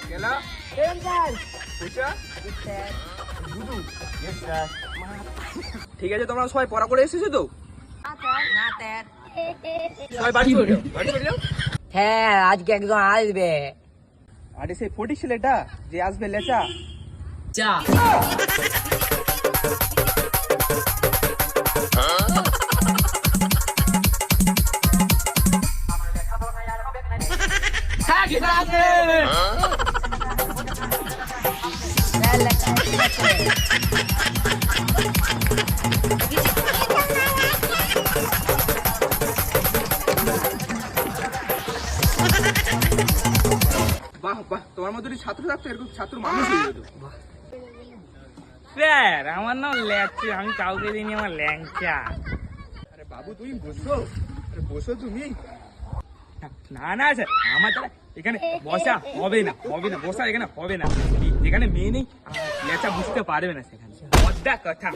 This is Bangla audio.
কেলা পয়সা দুদু ঠিক আছে, তোমরা সবাই পড়া করে এসেছো তো? সবাই বাড়ি চলে যাও, বাড়ি চলে যাও। হ্যাঁ, আজকে একদম আসবে। আরে সেই ফটিক ছেলেটা যে আসবে লেচা চা বাহ বাহ, তোমার মতো যদি ছাত্র থাকতো এরকম ছাত্র মানুষ হয়ে যেত। স্যার আমার নাম ল্যাচা, আমি কাউকে দিইনি আমার ল্যাংচা। আরে বাবু তুমি বসো, আরে বসো তুমি। না না স্যার, আমার দ্বারা এখানে বসা হবে না, হবে না, বসা এখানে হবে না। যেখানে মেয়ে নেই ল্যাচা বুঝতে পারবে না, সেখানে কথা